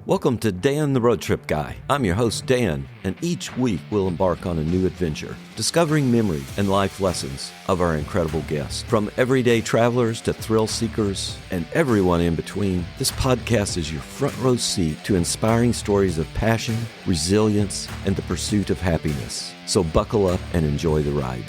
Welcome to Dan the Road Trip Guy. I'm your host, Dan, and each week we'll embark on a new adventure, discovering memory and life lessons of our incredible guests. From everyday travelers to thrill seekers and everyone in between, this podcast is your front row seat to inspiring stories of passion, resilience, and the pursuit of happiness. So buckle up and enjoy the ride.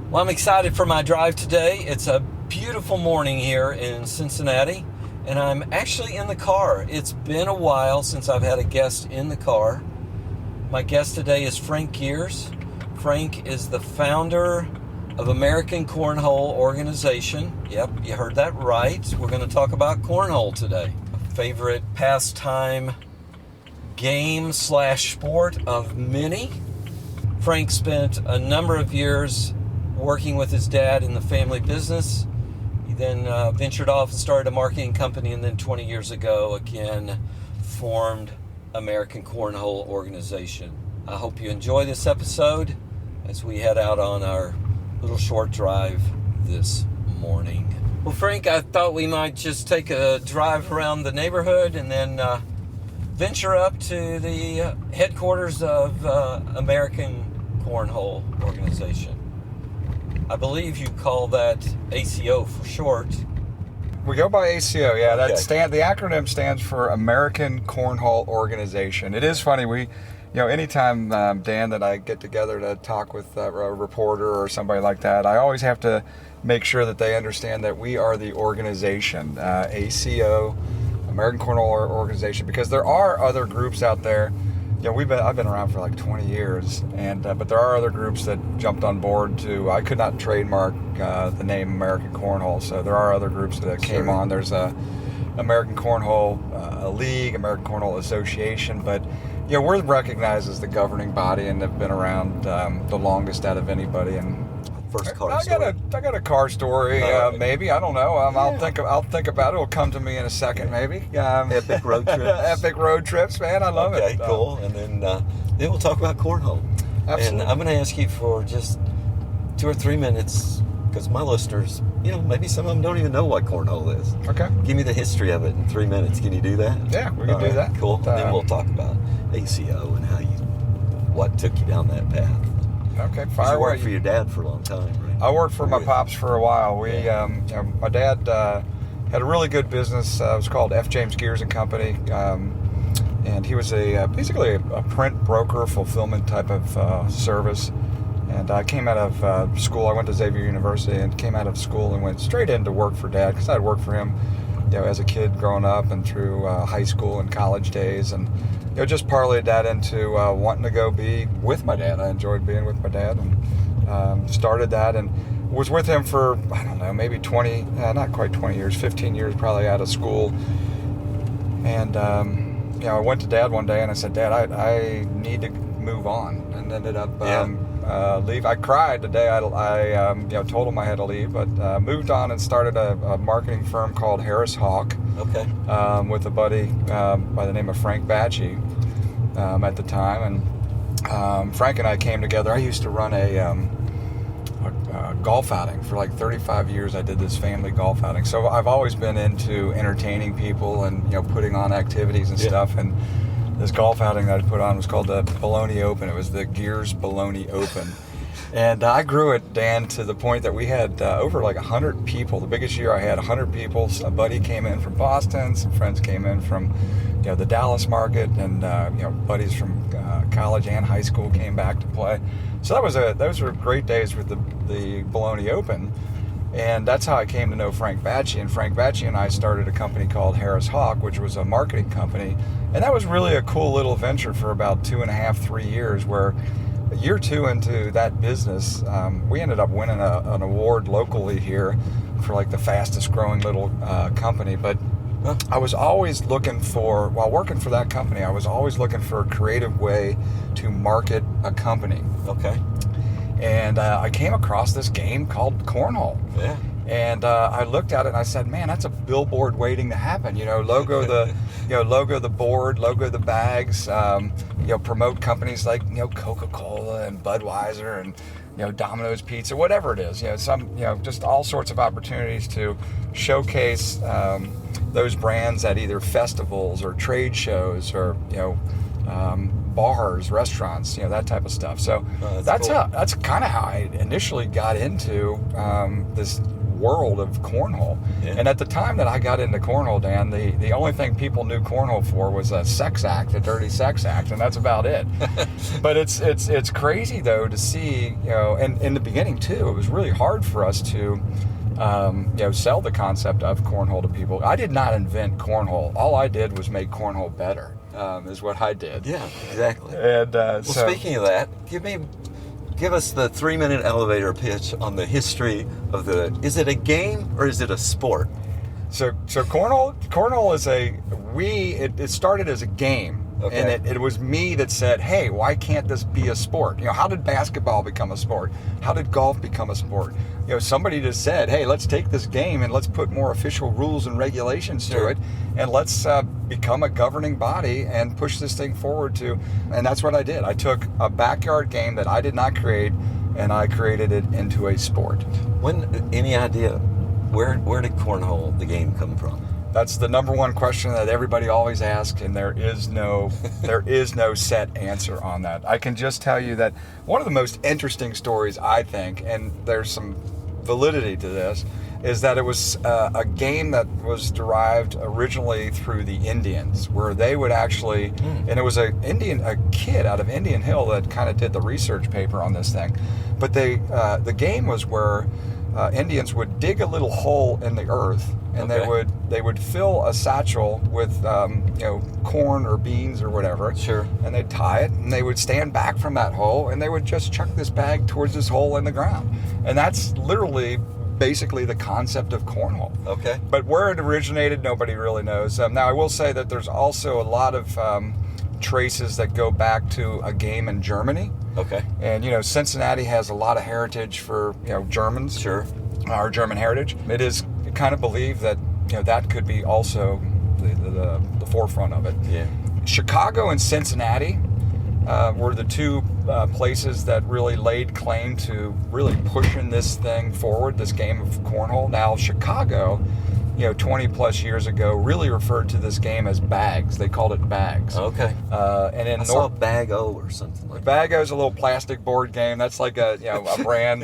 Well, I'm excited for my drive today. It's a beautiful morning here in Cincinnati, and I'm actually in the car. It's been a while since I've had a guest in the car. My guest today is Frank Geers. Frank is the founder of American Cornhole Organization. Yep, you heard that right. We're going to talk about cornhole today. A favorite pastime, game/sport of many. Frank spent a number of years working with his dad in the family business. He then ventured off and started a marketing company, and then 20 years ago again formed American Cornhole Organization. I hope you enjoy this episode as we head out on our little short drive this morning. Well, Frank, I thought we might just take a drive around the neighborhood and then venture up to the headquarters of American Cornhole Organization. I believe you call that ACO for short. We go by ACO, yeah. Okay. The acronym stands for American Cornhole Organization. It is funny, anytime, Dan, that I get together to talk with a reporter or somebody like that, I always have to make sure that they understand that we are the organization, ACO, American Cornhole Organization, because there are other groups out there. I've been around for like 20 years, but there are other groups that jumped on board to. I could not trademark the name American Cornhole, so there are other groups that came on. There's a American Cornhole League, American Cornhole Association, but we're recognized as the governing body and have been around the longest out of anybody. And First car story. I got a car story, maybe. I don't know. I'll think about it. It'll come to me in a second, maybe. Epic road trips. Epic road trips, man. I love it. Okay, cool. And then we'll talk about cornhole. Absolutely. And I'm going to ask you for just 2 or 3 minutes, because my listeners, maybe some of them don't even know what cornhole is. Okay. Give me the history of it in 3 minutes. Can you do that? Yeah, we can do that. Cool. And then we'll talk about ACO and what took you down that path. Okay, fire. You worked for your dad for a long time, right? I worked for my pops for a while. My dad had a really good business. It was called F. James Geers and Company, and he was basically a print broker fulfillment type of service. And I came out of school. I went to Xavier University and came out of school and went straight into work for Dad, because I had worked for him, as a kid growing up and through high school and college days, and just parlayed that into wanting to go be with my dad. I enjoyed being with my dad, and started that and was with him for, I don't know, maybe 20, not quite 20 years, 15 years probably out of school. And I went to Dad one day and I said, Dad, I need to move on, and ended up leave. I cried the day I told him I had to leave, but moved on and started a marketing firm called Harris Hawk. Okay. With a buddy by the name of Frank Batchy at the time, and Frank and I came together. I used to run a golf outing for like 35 years. I did this family golf outing, so I've always been into entertaining people and putting on activities and stuff. And this golf outing that I put on was called the Bologna Open. It was the Geers Bologna Open. And I grew it, Dan, to the point that we had over like 100 people. The biggest year I had 100 people. A buddy came in from Boston. Some friends came in from the Dallas market. And buddies from college and high school came back to play. So those were great days with the Bologna Open. And that's how I came to know Frank Batchy. And Frank Batchy and I started a company called Harris Hawk, which was a marketing company. And that was really a cool little venture for about 2.5, 3 years, where a year 2 into that business, we ended up winning an award locally here for like the fastest growing little company. But I was always looking for, while working for that company, I was always looking for a creative way to market a company. Okay. And I came across this game called cornhole. Yeah. And I looked at it and I said, man, that's a billboard waiting to happen. Logo the board, logo the bags, promote companies like, Coca-Cola and Budweiser and, Domino's Pizza, whatever it is, just all sorts of opportunities to showcase those brands at either festivals or trade shows or, bars, restaurants, that type of stuff. So that's cool. that's kind of how I initially got into this world of cornhole. Yeah. And at the time that I got into cornhole, Dan, the only thing people knew cornhole for was a sex act, a dirty sex act, and that's about it. But it's crazy though to see, and in the beginning too, it was really hard for us to sell the concept of cornhole to people. I did not invent cornhole. All I did was make cornhole better, is what I did. Yeah, exactly. And so speaking of that, give us the 3-minute elevator pitch on the history of is it a game or is it a sport? So cornhole is it started as a game. Okay. And it was me that said, hey, why can't this be a sport? How did basketball become a sport? How did golf become a sport? Somebody just said, hey, let's take this game and let's put more official rules and regulations to it, and let's become a governing body and push this thing forward and that's what I did. I took a backyard game that I did not create and I created it into a sport. Any idea, where did cornhole, the game, come from? That's the number one question that everybody always asks, and there is no set answer on that. I can just tell you that one of the most interesting stories, I think, and there's some validity to this, is that it was a game that was derived originally through the Indians, where they would actually, and it was a kid out of Indian Hill that kind of did the research paper on this thing, but the game was where Indians would dig a little hole in the earth, and they would fill a satchel with corn or beans or whatever. Sure. And they'd tie it, and they would stand back from that hole, and they would just chuck this bag towards this hole in the ground. And that's literally basically the concept of cornhole. Okay. But where it originated, nobody really knows. Now I will say that there's also a lot of traces that go back to a game in Germany. Okay. And Cincinnati has a lot of heritage for Germans. Sure. Our German heritage. It is kind of believed that that could be also the forefront of it. Yeah. Chicago and Cincinnati were the two places that really laid claim to really pushing this thing forward, this game of cornhole. Now Chicago, 20 plus years ago, really referred to this game as bags. They called it bags. Okay. And in I saw Bag-O or something like that. Bag-O's a little plastic board game. That's like a brand.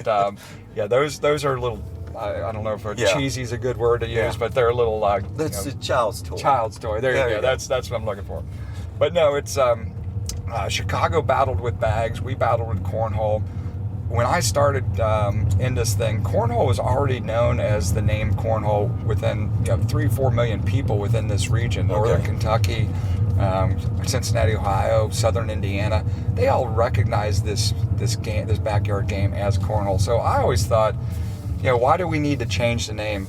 Those are little. I don't know if cheesy is a good word to use, but they're a little. That's a child's toy. Child's toy. There you go. That's what I'm looking for. But no, it's Chicago battled with bags. We battled with cornhole. When I started in this thing, cornhole was already known as the name cornhole within 3-4 million people within this region. Northern Kentucky, Cincinnati, Ohio, Southern Indiana. They all recognize this game, this backyard game, as cornhole. So I always thought, why do we need to change the name?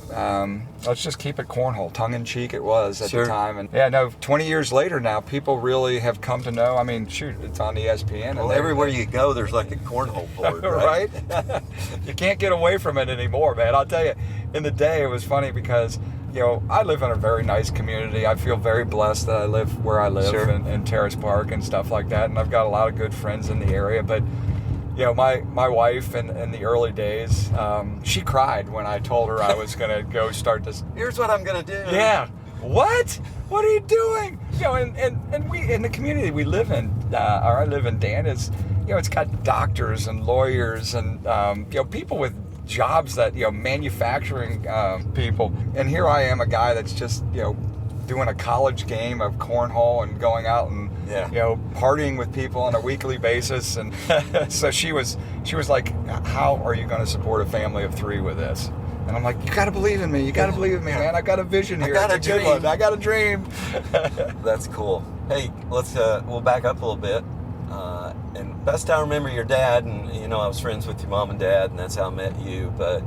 Let's just keep it cornhole. Tongue in cheek it was at the time. And 20 years later now, people really have come to know. I mean, shoot, it's on ESPN. Well, everywhere you go, there's like a cornhole board, right? Right? You can't get away from it anymore, man. I'll tell you, in the day, it was funny because, I live in a very nice community. I feel very blessed that I live where I live in Terrace Park and stuff like that. And I've got a lot of good friends in the area. But my wife in the early days, she cried when I told her I was going to go start this. Here's what I'm going to do. Yeah. What? What are you doing? And we in the community we live in, or I live in, Dan, is it's got doctors and lawyers and people with jobs that manufacturing people. And here I am, a guy that's just doing a college game of cornhole and going out and partying with people on a weekly basis. And so she was like, how are you going to support a family of 3 with this? And I'm like, you got to believe in me. You got to believe in me, man. I've got a vision here. I got it's a good one. I got a dream. That's cool. Hey, we'll back up a little bit. And best I remember your dad, and I was friends with your mom and dad, and that's how I met you. But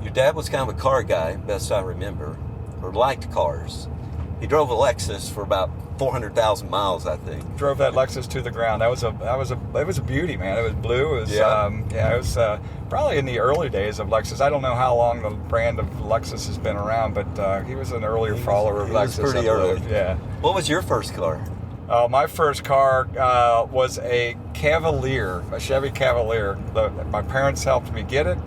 your dad was kind of a car guy, best I remember, or liked cars. He drove a Lexus for about 400,000 miles, I think. Drove that Lexus to the ground. It was a beauty, man. It was blue. It was it was probably in the early days of Lexus. I don't know how long the brand of Lexus has been around, but he was an earlier follower of Lexus. He was pretty early. Yeah. What was your first car? My first car was a Cavalier, a Chevy Cavalier. My parents helped me get it.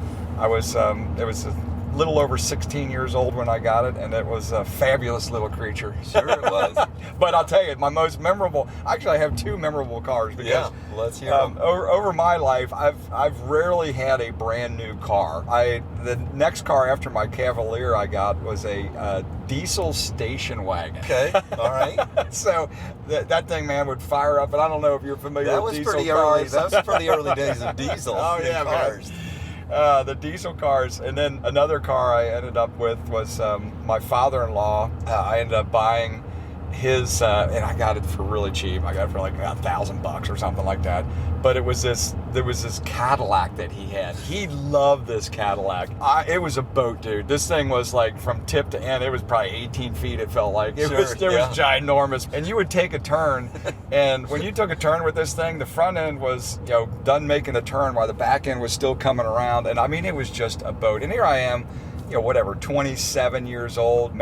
It was a little over 16 years old when I got it, and it was a fabulous little creature. Sure it was. But I'll tell you, my most memorable, actually I have two memorable cars because let's hear them. over my life, I've rarely had a brand new car. The next car after my Cavalier I got was a diesel station wagon. Okay, all right. So that thing, man, would fire up, and I don't know if you're familiar with diesel cars. That was pretty early days of diesel cars. The diesel cars, and then another car I ended up with was my father-in-law. I ended up buying his, and I got it for really cheap. I got it for like $1,000 or something like that. But there was this Cadillac that he had. He loved this Cadillac. It was a boat, dude. This thing was like from tip to end. It was probably 18 feet. It felt like it was ginormous. And you would take a turn, and when you took a turn with this thing, the front end was done making the turn while the back end was still coming around. And I mean, it was just a boat. And here I am, 27 years old,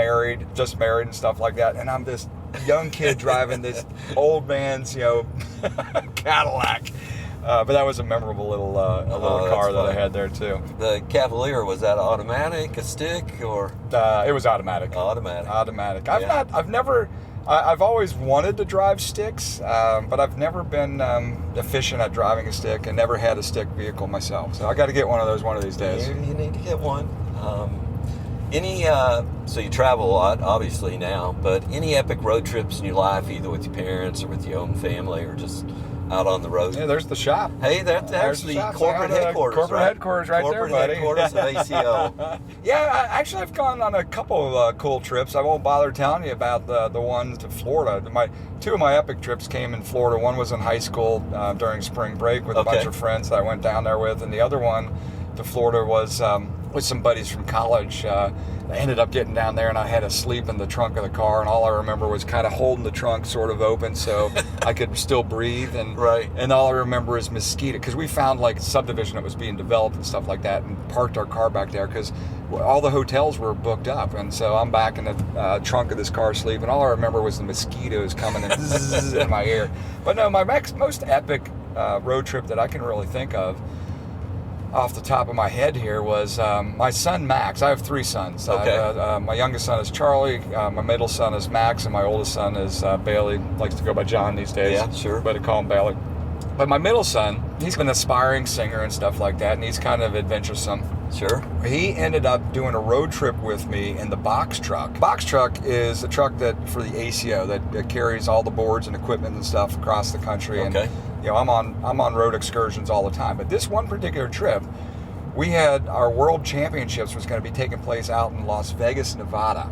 just married and stuff like that. And I'm this young kid driving this old man's, Cadillac. But that was a memorable little car that I had there too. The Cavalier, was that automatic, a stick, or? It was automatic. Automatic. I've always wanted to drive sticks, but I've never been efficient at driving a stick and never had a stick vehicle myself. So I got to get one of those one of these days. You need to get one. So you travel a lot, obviously now, but any epic road trips in your life, either with your parents or with your own family or just out on the road? Yeah, there's the shop. Hey, that's actually corporate headquarters. Corporate headquarters right there, buddy. Corporate headquarters of ACO. Yeah, I've gone on a couple of cool trips. I won't bother telling you about the ones to Florida. Two of my epic trips came in Florida. One was in high school during spring break with a bunch of friends that I went down there with, and the other one to Florida was with some buddies from college. I ended up getting down there, and I had to sleep in the trunk of the car, and all I remember was kind of holding the trunk sort of open so I could still breathe. And all I remember is mosquito, because we found like a subdivision that was being developed and stuff like that, and parked our car back there because all the hotels were booked up. And so I'm back in the trunk of this car sleeping. All I remember was the mosquitoes coming in my ear. But no, my most epic road trip that I can really think of off the top of my head here was my son Max. I have three sons. My youngest son is Charlie, my middle son is Max, and my oldest son is Bailey. Likes to go by John these days. Yeah, sure. But I call him Bailey. But my middle son, he's an aspiring singer and stuff like that, and he's kind of adventuresome. Sure. He ended up doing a road trip with me in the box truck. Box truck is a truck that for the ACO that carries all the boards and equipment and stuff across the country. Okay. And I'm on road excursions all the time. But this one particular trip, we had our world championships was going to be taking place out in Las Vegas, Nevada.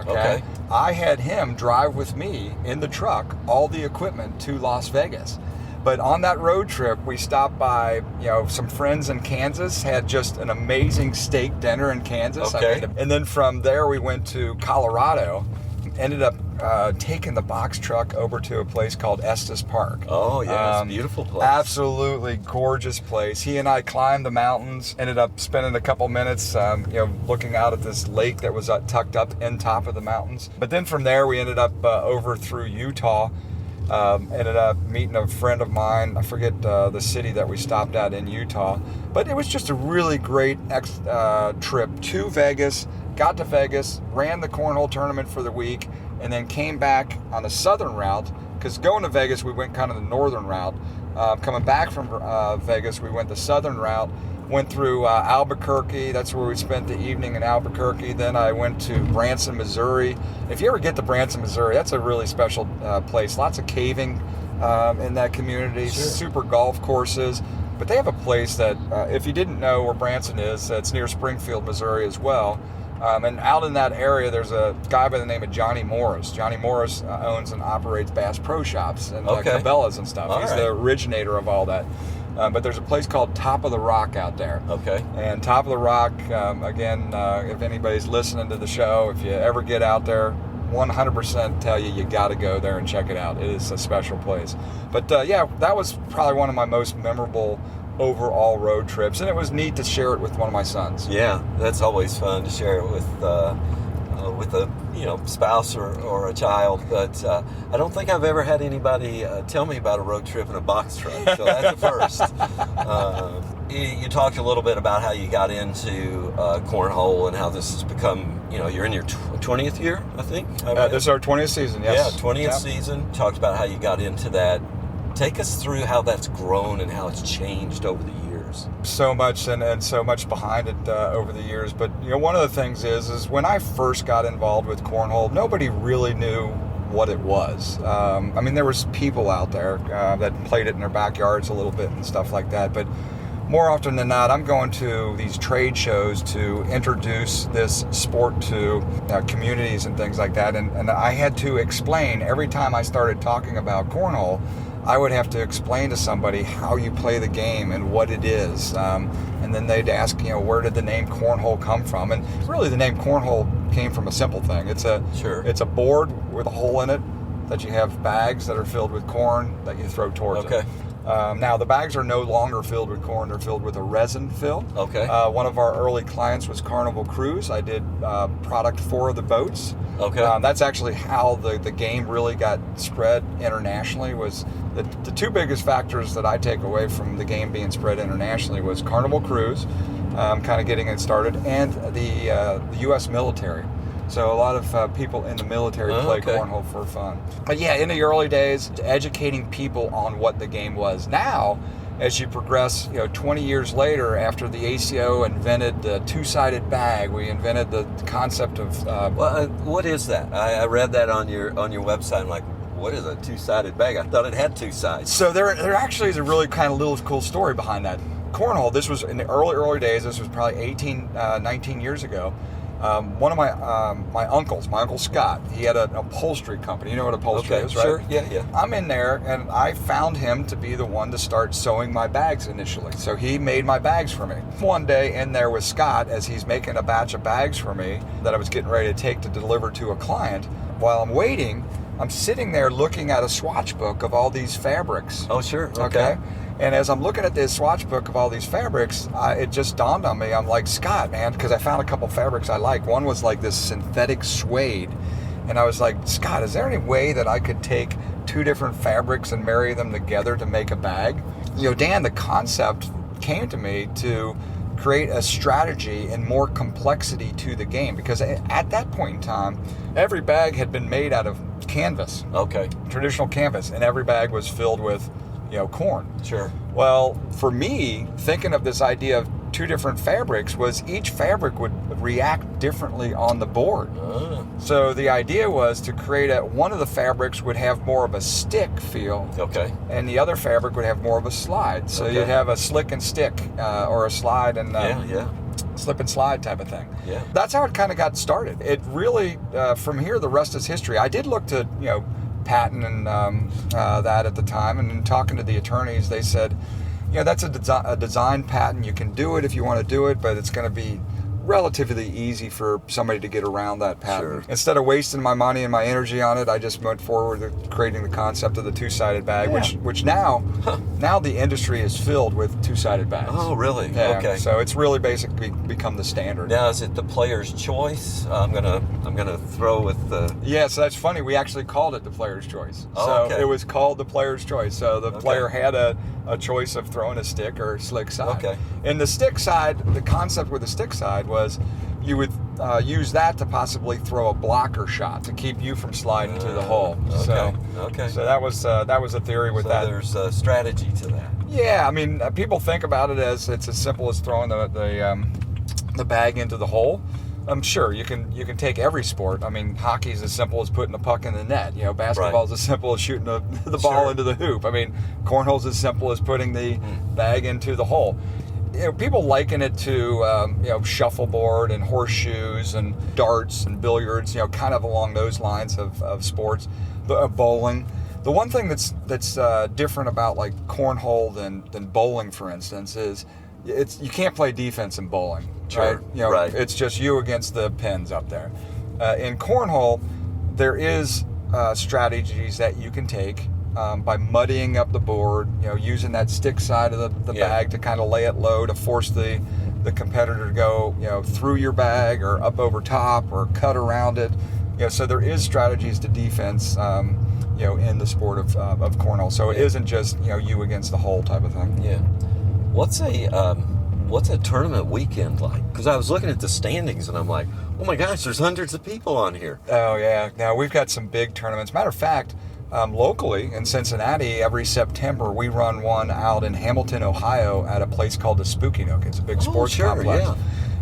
Okay. I had him drive with me in the truck all the equipment to Las Vegas. But on that road trip, we stopped by, some friends in Kansas, had just an amazing steak dinner in Kansas. Okay. And then from there, we went to Colorado, ended up taking the box truck over to a place called Estes Park. Oh, yeah, it's a beautiful place. Absolutely gorgeous place. He and I climbed the mountains, ended up spending a couple minutes, looking out at this lake that was tucked up in top of the mountains. But then from there, we ended up over through Utah. Ended up meeting a friend of mine. I forget the city that we stopped at in Utah, but it was just a really great trip to Vegas. Got to Vegas, ran the cornhole tournament for the week, and then came back on the southern route, because going to Vegas we went kind of the northern route. Coming back from Vegas, we went the southern route, went through Albuquerque. That's where we spent the evening in Albuquerque. Then I went to Branson, Missouri. If you ever get to Branson, Missouri, that's a really special place. Lots of caving in that community, super golf courses. But they have a place that, if you didn't know where Branson is, it's near Springfield, Missouri as well. And out in that area, there's a guy by the name of Johnny Morris. Johnny Morris owns and operates Bass Pro Shops and Cabela's and stuff. He's the originator of all that. But there's a place called Top of the Rock out there. Okay. And Top of the Rock, again, if anybody's listening to the show, if you ever get out there, 100% tell you got to go there and check it out. It is a special place. But yeah, that was probably one of my most memorable overall road trips, and it was neat to share it with one of my sons. Yeah, that's always fun to share it with a spouse or a child. But I don't think I've ever had anybody tell me about a road trip in a box truck. So that's a first. You talked a little bit about how you got into cornhole and how this has become. You're in your 20th year, I think. This is our 20th season. Yes. Yeah, 20th season. Talked about how you got into that. Take us through how that's grown and how it's changed over the years. So much and so much behind it over the years. But one of the things is when I first got involved with cornhole, nobody really knew what it was. There was people out there that played it in their backyards a little bit and stuff like that. But more often than not, I'm going to these trade shows to introduce this sport to communities and things like that. And I had to explain every time I started talking about cornhole. I would have to explain to somebody how you play the game and what it is. And then they'd ask, where did the name cornhole come from? And really the name cornhole came from a simple thing. It's a board with a hole in it that you have bags that are filled with corn that you throw towards it. Now the bags are no longer filled with corn, they're filled with a resin fill. Okay. One of our early clients was Carnival Cruise. I did product for the boats. Okay. That's actually how the game really got spread internationally. Was the two biggest factors that I take away from the game being spread internationally was Carnival Cruise, kind of getting it started, and the U.S. military. So a lot of people in the military play cornhole for fun. But yeah, in the early days, educating people on what the game was. Now, as you progress, 20 years later, after the ACO invented the two-sided bag, we invented the concept of... what is that? I read that on your website. I'm like, what is a two-sided bag? I thought it had two sides. So there actually is a really kind of little cool story behind that. Cornhole, this was in the early days. This was probably 19 years ago. One of my uncles, my Uncle Scott, he had an upholstery company. You know what upholstery is, right? Sure, yeah. I'm in there, and I found him to be the one to start sewing my bags initially. So he made my bags for me. One day in there with Scott, as he's making a batch of bags for me that I was getting ready to take to deliver to a client, while I'm waiting, I'm sitting there looking at a swatch book of all these fabrics. Oh, sure. Okay. And as I'm looking at this swatch book of all these fabrics, it just dawned on me. I'm like, Scott, man, because I found a couple fabrics I like. One was like this synthetic suede. And I was like, Scott, is there any way that I could take two different fabrics and marry them together to make a bag? Dan, the concept came to me to create a strategy and more complexity to the game, because at that point in time, every bag had been made out of canvas. Okay. Traditional canvas. And every bag was filled with corn. Sure. Well, for me, thinking of this idea of two different fabrics was each fabric would react differently on the board. So the idea was to create one of the fabrics would have more of a stick feel. Okay. And the other fabric would have more of a slide. So you'd have a slick and stick or a slide and slip and slide type of thing. Yeah. That's how it kind of got started. It really, from here, the rest is history. I did look to, patent and that at the time, and in talking to the attorneys, they said, that's a design patent. You can do it if you want to do it, but it's going to be relatively easy for somebody to get around that patent. Sure. Instead of wasting my money and my energy on it, I just went forward with creating the concept of the two-sided bag, which now the industry is filled with two-sided bags. Oh, really? Yeah. Okay. So it's really basically become the standard. Now, is it the player's choice? I'm gonna throw with the... Yeah, so that's funny. We actually called it the player's choice. Oh, so it was called the player's choice. So the player had a choice of throwing a stick or a slick side. Okay. In the stick side, the concept with the stick side was you would use that to possibly throw a blocker shot to keep you from sliding to the hole. So that was a theory with that. There's a strategy to that. Yeah, people think about it as it's as simple as throwing the bag into the hole. I'm sure you can take every sport. Hockey's as simple as putting the puck in the net. Basketball's as simple as shooting the ball into the hoop. Cornhole's as simple as putting the bag into the hole. People liken it to shuffleboard and horseshoes and darts and billiards. Kind of along those lines of sports. Bowling. The one thing that's different about like cornhole than bowling, for instance, is you can't play defense in bowling. Sure. Right? It's just you against the pins up there. In cornhole, there is strategies that you can take by muddying up the board, using that stick side of the bag to kind of lay it low to force the competitor to go, through your bag or up over top or cut around it. So there is strategies to defense, in the sport of cornhole. So it isn't just, you against the whole type of thing. Yeah. What's a tournament weekend like? Because I was looking at the standings and I'm like, oh my gosh, there's hundreds of people on here. Oh yeah. Now we've got some big tournaments. Matter of fact, locally in Cincinnati, every September we run one out in Hamilton, Ohio, at a place called the Spooky Nook. It's a big sports complex.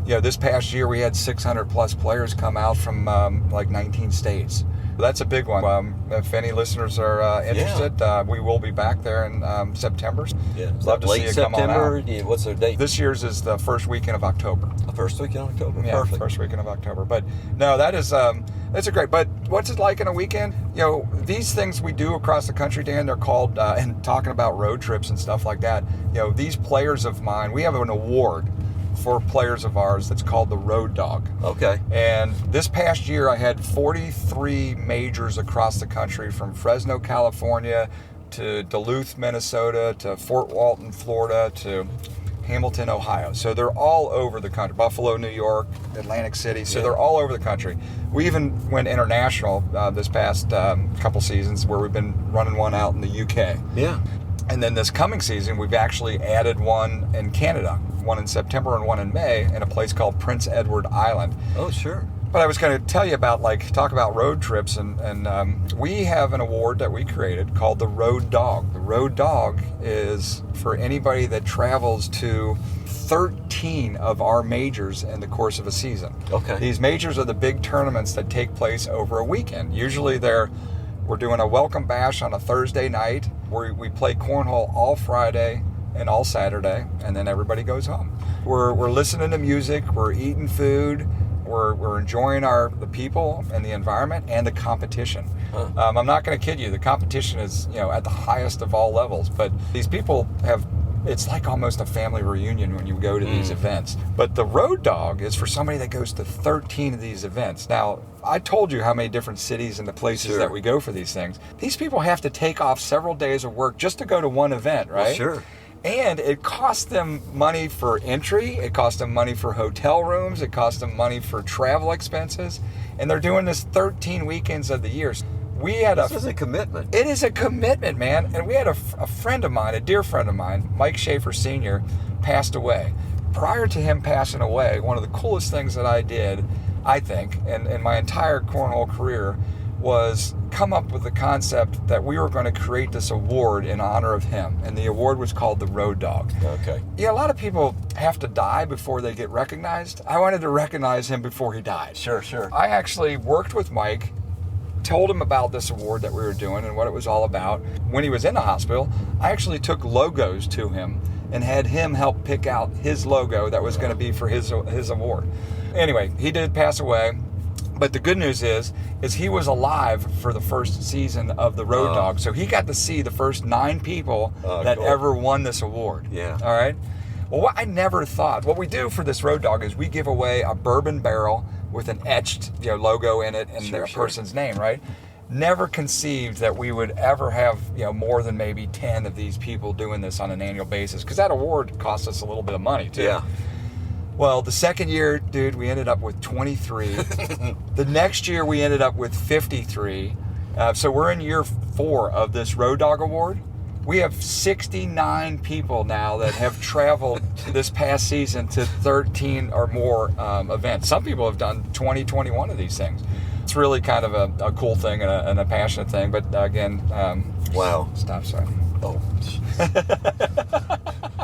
Yeah. This past year we had 600 plus players come out from like 19 states. That's a big one. If any listeners are interested, we will be back there in September. Yeah, love to see you come on out. What's their date? This year's is the first weekend of October. The first weekend of October. Yeah, Perfect. First weekend of October. But no, that's a great. But what's it like in a weekend? These things we do across the country, Dan, they're called. And talking about road trips and stuff like that. These players of mine, we have an award for players of ours that's called the Road Dog. Okay. And this past year I had 43 majors across the country, from Fresno, California to Duluth, Minnesota to Fort Walton, Florida to Hamilton, Ohio. So they're all over the country. Buffalo, New York, Atlantic City. So they're all over the country. We even went international this past couple seasons, where we've been running one out in the UK. Yeah. And then this coming season, we've actually added one in Canada, one in September and one in May, in a place called Prince Edward Island. Oh, sure. But I was going to tell you about, talk about road trips, and we have an award that we created called the Road Dog. The Road Dog is for anybody that travels to 13 of our majors in the course of a season. Okay. These majors are the big tournaments that take place over a weekend. Usually we're doing a welcome bash on a Thursday night, where we play cornhole all Friday and all Saturday, and then everybody goes home. We're listening to music, we're eating food, we're enjoying the people and the environment and the competition. I'm not going to kid you, the competition is at the highest of all levels, but these people it's like almost a family reunion when you go to these events. But the Road Dog is for somebody that goes to 13 of these events. Now, I told you how many different cities and the places that we go for these things. These people have to take off several days of work just to go to one event, right? Well, sure. And it costs them money for entry, it costs them money for hotel rooms, it costs them money for travel expenses, and they're doing this 13 weekends of the year. This is a commitment. It is a commitment, man. And we had a friend of mine, a dear friend of mine, Mike Schaefer Sr., passed away. Prior to him passing away, one of the coolest things that I did, I think, in my entire cornhole career, was come up with the concept that we were going to create this award in honor of him. And the award was called the Road Dog. Okay. A lot of people have to die before they get recognized. I wanted to recognize him before he died. Sure. I actually worked with Mike, told him about this award that we were doing and what it was all about. When he was in the hospital, I actually took logos to him and had him help pick out his logo that was going to be for his award. Anyway, he did pass away, but the good news is he was alive for the first season of the Road Dog, so he got to see the first 9 people that ever won this award. Yeah. All right? Well, what I never thought, what we do for this Road Dog is we give away a bourbon barrel with an etched logo in it and their person's name, right? Never conceived that we would ever have more than maybe 10 of these people doing this on an annual basis, because that award costs us a little bit of money too. Yeah. Well, the second year, dude, we ended up with 23. The next year we ended up with 53. So we're in year 4 of this Road Dog Award. We have 69 people now that have traveled this past season to 13 or more events. Some people have done 20, 21 of these things. It's really kind of a cool thing and a passionate thing. But again, wow. Stop, sorry. Oh,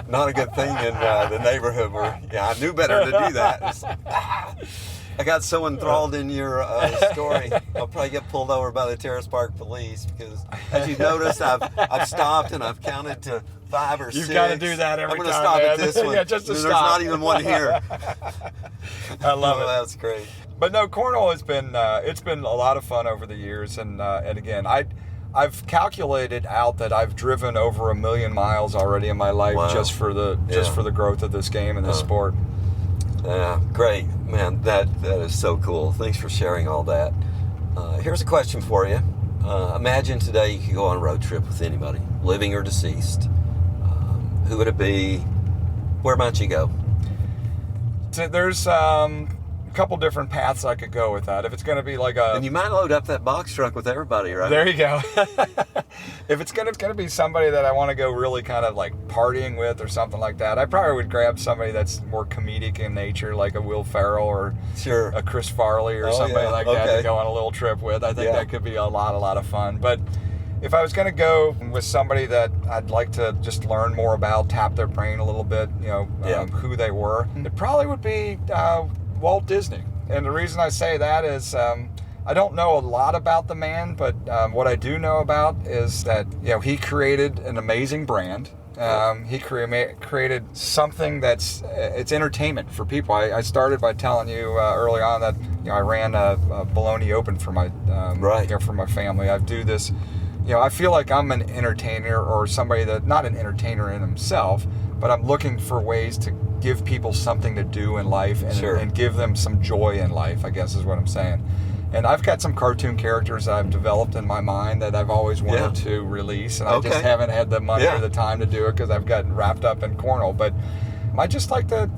not a good thing in the neighborhood where, I knew better to do that. I got so enthralled in your story, I'll probably get pulled over by the Terrace Park police, because as you noticed, I've stopped and I've counted to 5 or 6. You've got to do that every time. I'm going to stop at this one. Yeah, just to There's stop. not even one here. I love it. That's great. But no, cornhole has been it's been a lot of fun over the years, and again, I've calculated out that I've driven over 1 million miles already in my life just for the growth of this game and this sport. Yeah, great, man. That is so cool. Thanks for sharing all that. Here's a question for you. Imagine today you could go on a road trip with anybody, living or deceased. Who would it be? Where might you go? So there's a couple different paths I could go with that. If it's going to be like a... And you might load up that box truck with everybody, right? There you go. If it's going to be somebody that I want to go really kind of like partying with or something like that, I probably would grab somebody that's more comedic in nature, like a Will Ferrell or Sure. a Chris Farley or somebody like that to go on a little trip with. I think that could be a lot of fun. But if I was going to go with somebody that I'd like to just learn more about, tap their brain a little bit, who they were, it probably would be Walt Disney. And the reason I say that is I don't know a lot about the man, but what I do know about is that he created an amazing brand. He created something it's entertainment for people. I started by telling you early on that I ran a Bologna Open for my for my family. I do this. I feel like I'm an entertainer, or somebody that not an entertainer in himself, but I'm looking for ways to give people something to do in life and give them some joy in life, I guess is what I'm saying. And I've got some cartoon characters I've developed in my mind that I've always wanted to release, and I just haven't had the money or the time to do it because I've gotten wrapped up in cornhole. But I just like to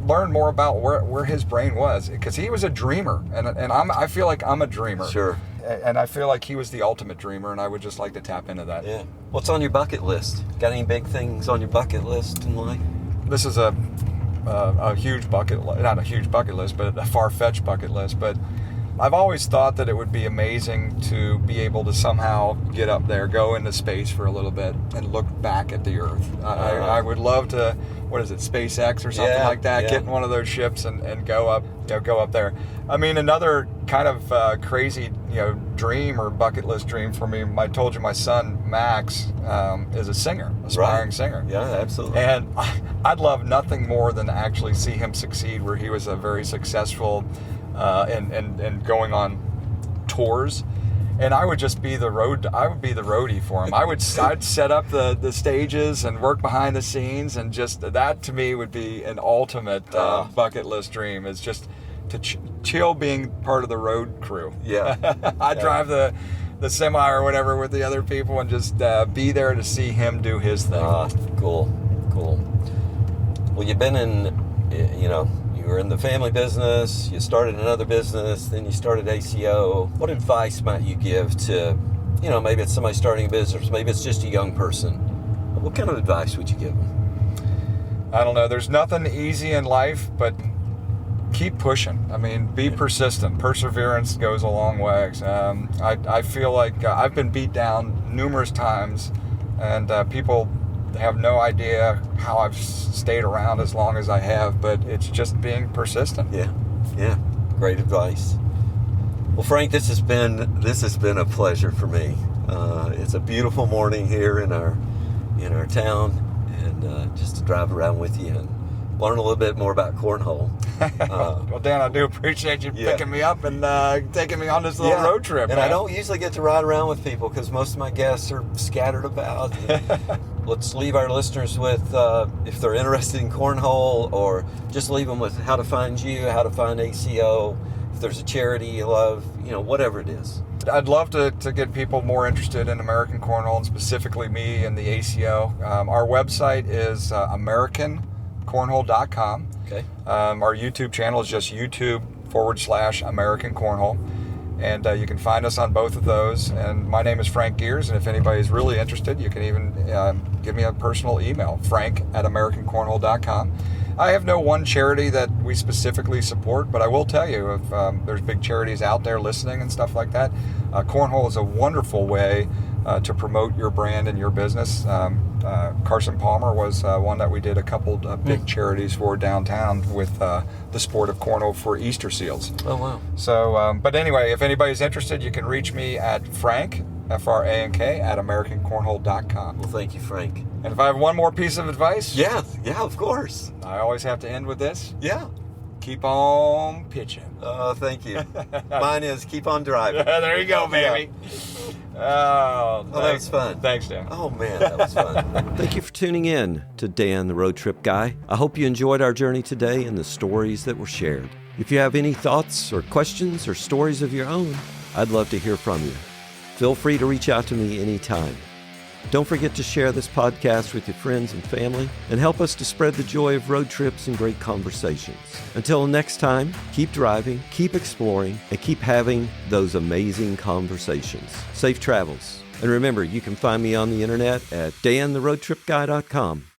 learn more about where his brain was, because he was a dreamer, and I feel like I'm a dreamer. Sure. And I feel like he was the ultimate dreamer, and I would just like to tap into that. Yeah. What's on your bucket list? Got any big things on your bucket list in life? This is a huge bucket, not a huge bucket list, but a far-fetched bucket list. But I've always thought that it would be amazing to be able to somehow get up there, go into space for a little bit, and look back at the Earth. I would love to, SpaceX or something like that, get in one of those ships and go up there. I mean, another kind of crazy, dream or bucket list dream for me. I told you my son Max is a singer, aspiring singer. Yeah, absolutely. And I'd love nothing more than to actually see him succeed, where he was a very successful and going on tours. And I would just be the roadie for him. I'd set up the stages and work behind the scenes, and just that to me would be an ultimate bucket list dream. Is just to chill being part of the road crew. Yeah. I'd drive the semi or whatever with the other people and just be there to see him do his thing. Cool. Well, you've been in, you were in the family business, you started another business, then you started ACO. What advice might you give to, maybe it's somebody starting a business, maybe it's just a young person. What kind of advice would you give them? I don't know. There's nothing easy in life, but keep pushing. I mean, be persistent. Perseverance goes a long way. I feel like I've been beat down numerous times, and people have no idea how I've stayed around as long as I have, but it's just being persistent. Yeah. Great advice. Well, Frank, this has been a pleasure for me. It's a beautiful morning here in our town, and just to drive around with you and learn a little bit more about cornhole. Well, Dan, I do appreciate you picking me up and taking me on this little road trip. And I don't usually get to ride around with people because most of my guests are scattered about. Let's leave our listeners with, if they're interested in cornhole, or just leave them with how to find you, how to find ACO, if there's a charity you love, whatever it is. I'd love to get people more interested in American Cornhole, and specifically me and the ACO. Our website is AmericanCornhole.com. Okay. Our YouTube channel is just YouTube/American Cornhole. And you can find us on both of those. And my name is Frank Geers. And if anybody's really interested, you can even give me a personal email, frank@AmericanCornhole.com. I have no one charity that we specifically support, but I will tell you, if there's big charities out there listening and stuff like that, cornhole is a wonderful way to promote your brand and your business. Carson Palmer was one that we did a couple big charities for downtown with the sport of cornhole for Easter seals. Oh, wow. So, but anyway, if anybody's interested, you can reach me at Frank, Frank, at AmericanCornhole.com. Well, thank you, Frank. And if I have one more piece of advice. Yeah, of course. I always have to end with this. Yeah. Keep on pitching. Oh, thank you. Mine is keep on driving. There you go, baby. Oh, that was fun. Thanks, Dan. Oh, man, that was fun. Thank you for tuning in to Dan, the Road Trip Guy. I hope you enjoyed our journey today and the stories that were shared. If you have any thoughts or questions or stories of your own, I'd love to hear from you. Feel free to reach out to me anytime. Don't forget to share this podcast with your friends and family and help us to spread the joy of road trips and great conversations. Until next time, keep driving, keep exploring, and keep having those amazing conversations. Safe travels. And remember, you can find me on the internet at dantheroadtripguy.com.